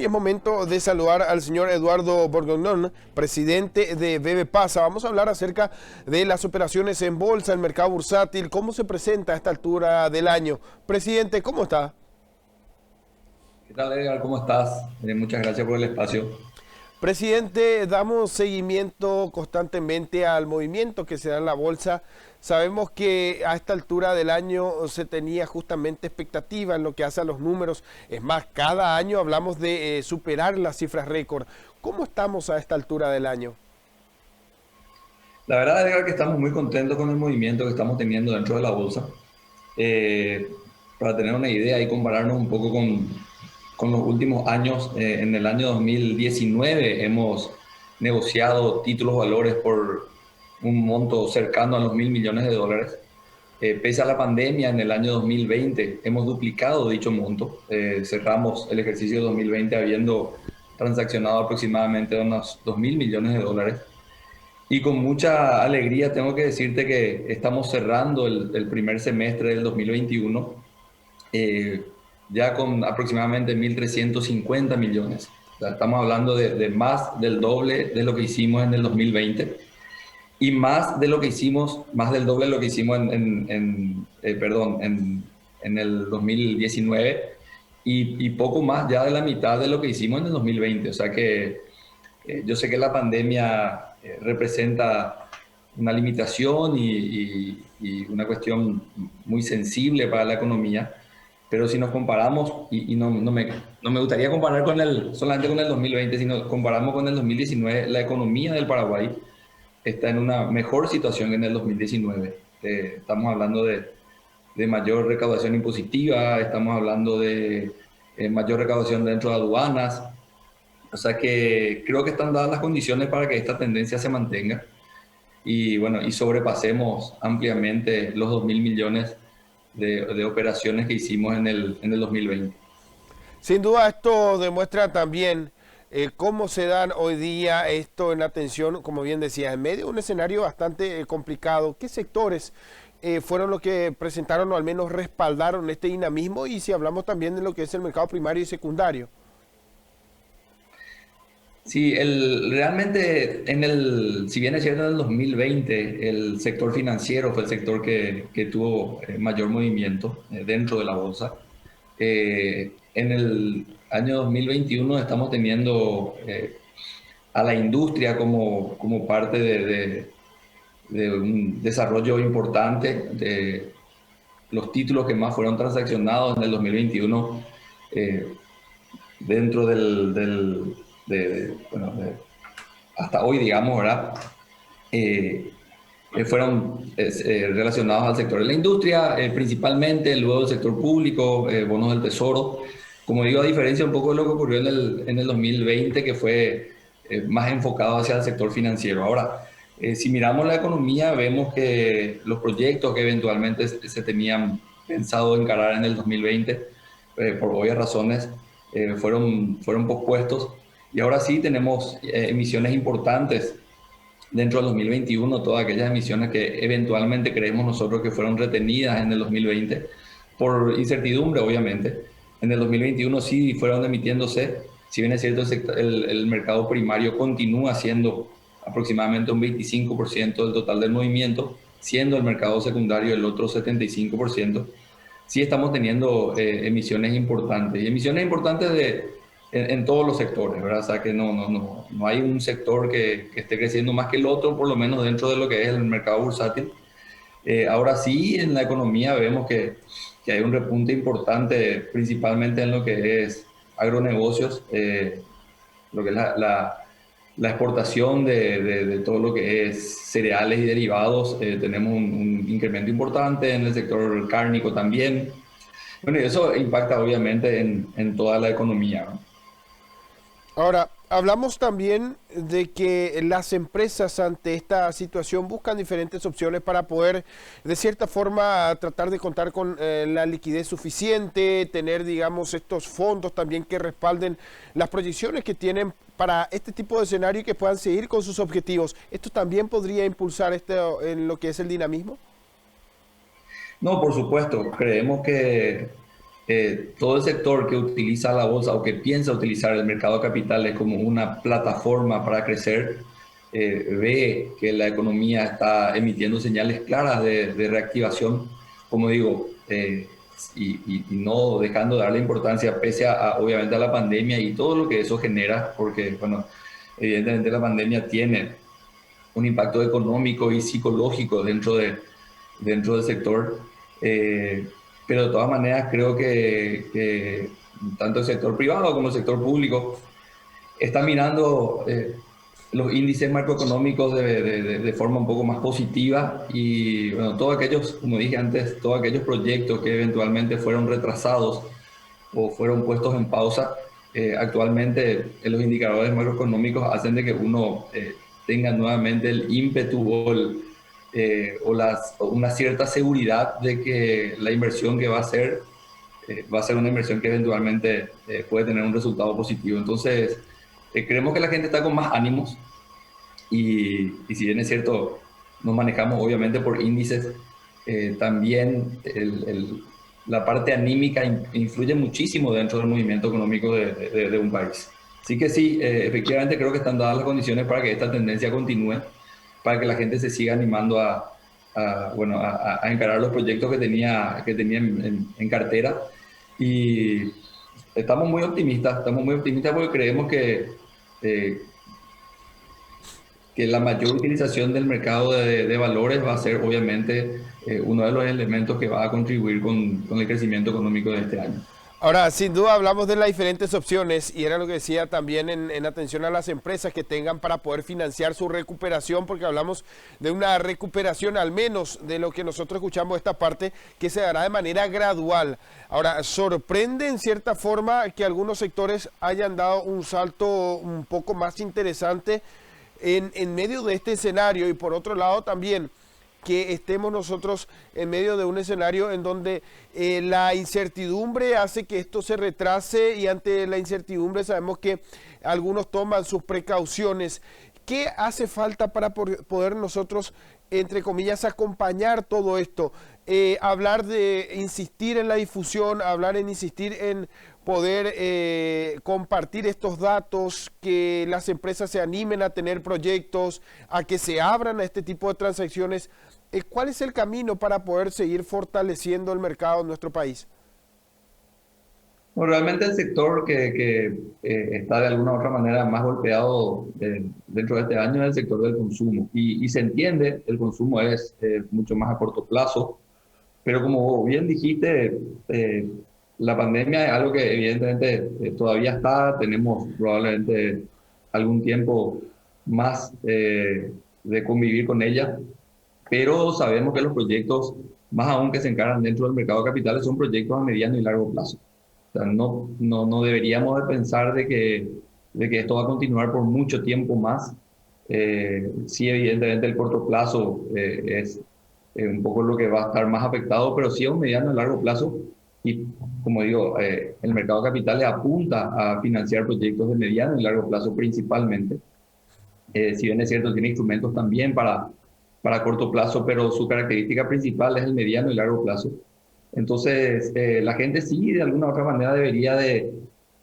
es momento de saludar al señor Eduardo Borgognón, presidente de BB Pasa. Vamos a hablar acerca de las operaciones en bolsa, el mercado bursátil, cómo se presenta a esta altura del año. Presidente, ¿cómo está? ¿Qué tal, Edgar? ¿Cómo estás? Muchas gracias por el espacio. Presidente, damos seguimiento constantemente al movimiento que se da en la bolsa. Sabemos que a esta altura del año se tenía justamente expectativa en lo que hace a los números. Es más, cada año hablamos de superar las cifras récord. ¿Cómo estamos a esta altura del año? La verdad, Edgar, que estamos muy contentos con el movimiento que estamos teniendo dentro de la bolsa. Eh, para tener una idea y compararnos un poco con los últimos años, en el año 2019 hemos negociado títulos valores por un monto cercano a los $1.000 millones. Pese a la pandemia, en el año 2020 hemos duplicado dicho monto. Cerramos el ejercicio 2020 habiendo transaccionado aproximadamente unos $2.000 millones. Y con mucha alegría tengo que decirte que estamos cerrando el primer semestre del 2021 eh, ya con aproximadamente 1.350 millones. O sea, estamos hablando de más del doble de lo que hicimos en el 2020 y más de lo que hicimos, más del doble de lo que hicimos en el 2019 y poco más ya de la mitad de lo que hicimos en el 2020. O sea que yo sé que la pandemia representa una limitación y una cuestión muy sensible para la economía, pero si nos comparamos, y no me gustaría comparar solamente con el 2020, sino comparamos con el 2019, la economía del Paraguay está en una mejor situación que en el 2019. Estamos hablando de mayor recaudación impositiva, estamos hablando de mayor recaudación dentro de aduanas. O sea que creo que están dadas las condiciones para que esta tendencia se mantenga y bueno, y sobrepasemos ampliamente los 2.000 millones de operaciones que hicimos en el 2020. Sin duda esto demuestra también cómo se dan hoy día esto en la atención, como bien decía, en medio de un escenario bastante complicado. ¿Qué sectores fueron los que presentaron o al menos respaldaron este dinamismo? Y si hablamos también de lo que es el mercado primario y secundario. Sí, realmente si bien es cierto, en el 2020 el sector financiero fue el sector que tuvo mayor movimiento dentro de la bolsa. En el año 2021 estamos teniendo a la industria como parte de un desarrollo importante. De los títulos que más fueron transaccionados en el 2021 eh, dentro bueno, hasta hoy, digamos, ¿verdad? Fueron relacionados al sector de la industria, principalmente, luego el sector público, bonos del tesoro. Como digo, a diferencia un poco de lo que ocurrió en el 2020, que fue más enfocado hacia el sector financiero. Ahora, si miramos la economía, vemos que los proyectos que eventualmente se tenían pensado encarar en el 2020, por obvias razones, fueron pospuestos. Y ahora sí tenemos emisiones importantes dentro del 2021, todas aquellas emisiones que eventualmente creemos nosotros que fueron retenidas en el 2020 por incertidumbre, obviamente. En el 2021 sí fueron emitiéndose. Si bien es cierto, el mercado primario continúa siendo aproximadamente un 25% del total del movimiento, siendo el mercado secundario el otro 75%. Sí estamos teniendo emisiones importantes, y emisiones importantes en todos los sectores, ¿verdad? O sea que no hay un sector que esté creciendo más que el otro, por lo menos dentro de lo que es el mercado bursátil. Ahora sí, en la economía vemos que hay un repunte importante, principalmente en lo que es agronegocios, lo que es la exportación de todo lo que es cereales y derivados. Tenemos un incremento importante en el sector cárnico también. Bueno, y eso impacta obviamente en toda la economía, ¿no? Ahora, hablamos también de que las empresas ante esta situación buscan diferentes opciones para poder, de cierta forma, tratar de contar con la liquidez suficiente, tener, digamos, estos fondos también que respalden las proyecciones que tienen para este tipo de escenario y que puedan seguir con sus objetivos. ¿Esto también podría impulsar en lo que es el dinamismo? No, por supuesto, creemos que todo el sector que utiliza la bolsa o que piensa utilizar el mercado de capitales como una plataforma para crecer, ve que la economía está emitiendo señales claras de reactivación, como digo, y no dejando de darle importancia pese obviamente a la pandemia y todo lo que eso genera, porque bueno, evidentemente la pandemia tiene un impacto económico y psicológico dentro del sector. Pero de todas maneras creo que tanto el sector privado como el sector público está mirando los índices macroeconómicos de forma un poco más positiva y bueno, todos aquellos, como dije antes, todos aquellos proyectos que eventualmente fueron retrasados o fueron puestos en pausa, actualmente los indicadores macroeconómicos hacen de que uno tenga nuevamente el ímpetu o una cierta seguridad de que la inversión que va a ser una inversión que eventualmente puede tener un resultado positivo. Entonces, creemos que la gente está con más ánimos y si bien es cierto, nos manejamos obviamente por índices, también la parte anímica influye muchísimo dentro del movimiento económico de un país. Así que sí, efectivamente creo que están dadas las condiciones para que esta tendencia continúe, para que la gente se siga animando bueno, a encarar los proyectos que tenía en cartera. Y estamos muy optimistas porque creemos eh, que la mayor utilización del mercado de valores va a ser obviamente uno de los elementos que va a contribuir con el crecimiento económico de este año. Ahora, sin duda hablamos de las diferentes opciones y era lo que decía también en atención a las empresas que tengan para poder financiar su recuperación, porque hablamos de una recuperación al menos de lo que nosotros escuchamos esta parte, que se dará de manera gradual. Ahora, sorprende en cierta forma que algunos sectores hayan dado un salto un poco más interesante en medio de este escenario y por otro lado también que estemos nosotros en medio de un escenario en donde la incertidumbre hace que esto se retrase y ante la incertidumbre sabemos que algunos toman sus precauciones. ¿Qué hace falta para poder nosotros, entre comillas, acompañar todo esto? Hablar de insistir en la difusión, hablar en insistir en poder compartir estos datos, que las empresas se animen a tener proyectos, a que se abran a este tipo de transacciones. ¿Cuál es el camino para poder seguir fortaleciendo el mercado en nuestro país? Bueno, realmente el sector que está de alguna u otra manera más golpeado dentro de este año es el sector del consumo. Y se entiende, el consumo es mucho más a corto plazo, pero como bien dijiste, la pandemia es algo que evidentemente todavía está, tenemos probablemente algún tiempo más de convivir con ella, pero sabemos que los proyectos, más aún que se encaran dentro del mercado de capitales, son proyectos a mediano y largo plazo. O sea, no deberíamos de pensar de que esto va a continuar por mucho tiempo más. Sí, evidentemente el corto plazo es un poco lo que va a estar más afectado, pero sí a un mediano y largo plazo. Y como digo, el mercado de capitales apunta a financiar proyectos de mediano y largo plazo principalmente. Si bien es cierto, tiene instrumentos también para corto plazo, pero su característica principal es el mediano y largo plazo. Entonces, la gente sí, de alguna u otra manera, debería de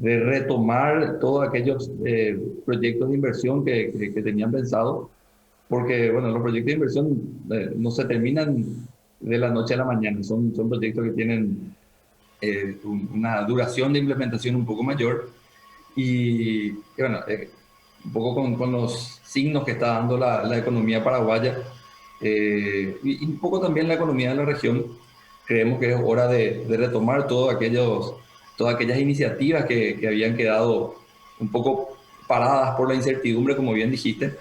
retomar todos aquellos proyectos de inversión que tenían pensado, porque, bueno, los proyectos de inversión no se terminan de la noche a la mañana, son proyectos que tienen una duración de implementación un poco mayor y bueno, un poco con los signos que está dando la economía paraguaya y un poco también la economía de la región, creemos que es hora de retomar todas aquellas iniciativas que habían quedado un poco paradas por la incertidumbre, como bien dijiste,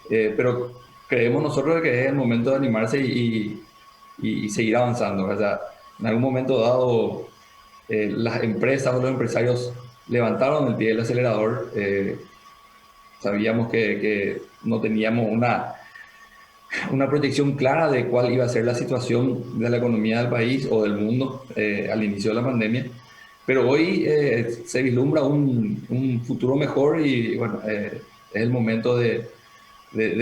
pero creemos nosotros que es el momento de animarse y seguir avanzando. O sea, en algún momento dado, las empresas o los empresarios levantaron el pie del acelerador. Sabíamos que no teníamos una proyección clara de cuál iba a ser la situación de la economía del país o del mundo al inicio de la pandemia, pero hoy se vislumbra un futuro mejor y bueno, es el momento de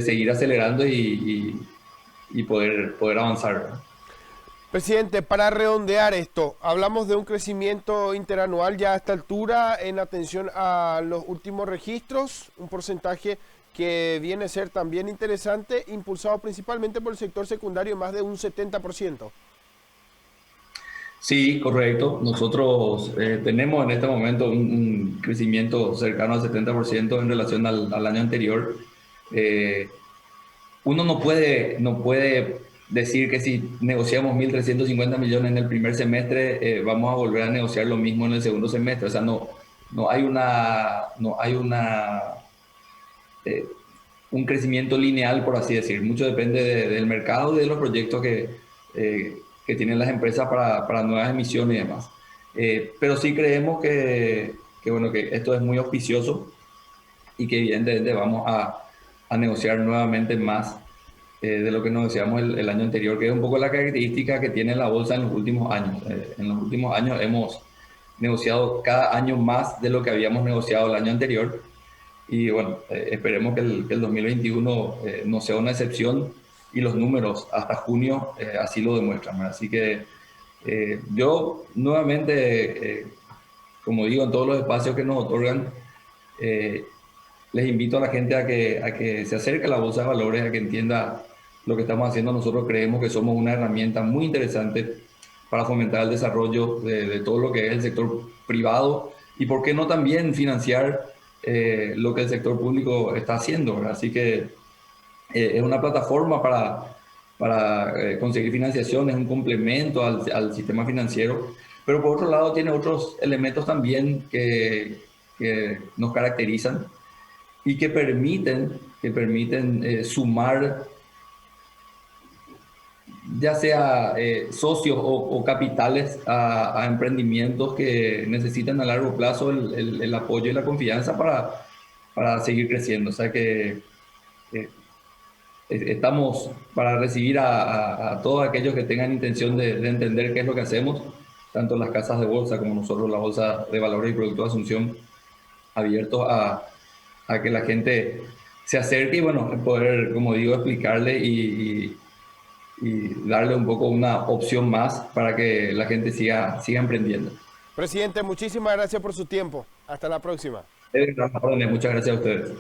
seguir acelerando y poder avanzar, ¿verdad? Presidente, para redondear esto, hablamos de un crecimiento interanual ya a esta altura en atención a los últimos registros, un porcentaje que viene a ser también interesante, impulsado principalmente por el sector secundario, más de un 70%. Sí, correcto. Nosotros tenemos en este momento un crecimiento cercano al 70% en relación al año anterior. Eh, Uno no puede decir que si negociamos 1.350 millones en el primer semestre, vamos a volver a negociar lo mismo en el segundo semestre. O sea, no hay eh, un crecimiento lineal, por así decir. Mucho depende del mercado y de los proyectos que tienen las empresas para nuevas emisiones y demás. Pero sí creemos bueno, que esto es muy auspicioso y que evidentemente vamos a negociar nuevamente más de lo que negociamos el año anterior, que es un poco la característica que tiene la bolsa en los últimos años. En los últimos años hemos negociado cada año más de lo que habíamos negociado el año anterior y bueno, esperemos que el 2021 no sea una excepción y los números hasta junio así lo demuestran, ¿verdad? Así que yo nuevamente, como digo, en todos los espacios que nos otorgan, eh, les invito a la gente a que se acerque a la bolsa de valores, a que entienda lo que estamos haciendo. Nosotros creemos que somos una herramienta muy interesante para fomentar el desarrollo de todo lo que es el sector privado y, ¿por qué no también financiar lo que el sector público está haciendo, ¿verdad? Así que es una plataforma para conseguir financiación, es un complemento al sistema financiero, pero por otro lado tiene otros elementos también que nos caracterizan y que permiten sumar ya sea socios o capitales a emprendimientos que necesitan a largo plazo el apoyo y la confianza para seguir creciendo. O sea que eh, estamos para recibir a todos aquellos que tengan intención de entender qué es lo que hacemos, tanto las casas de bolsa como nosotros, la Bolsa de Valores y Productos de Asunción, abiertos a que la gente se acerque y bueno, poder, como digo, explicarle y darle un poco una opción más para que la gente siga emprendiendo. Presidente, muchísimas gracias por su tiempo. Hasta la próxima. Muchas gracias a ustedes.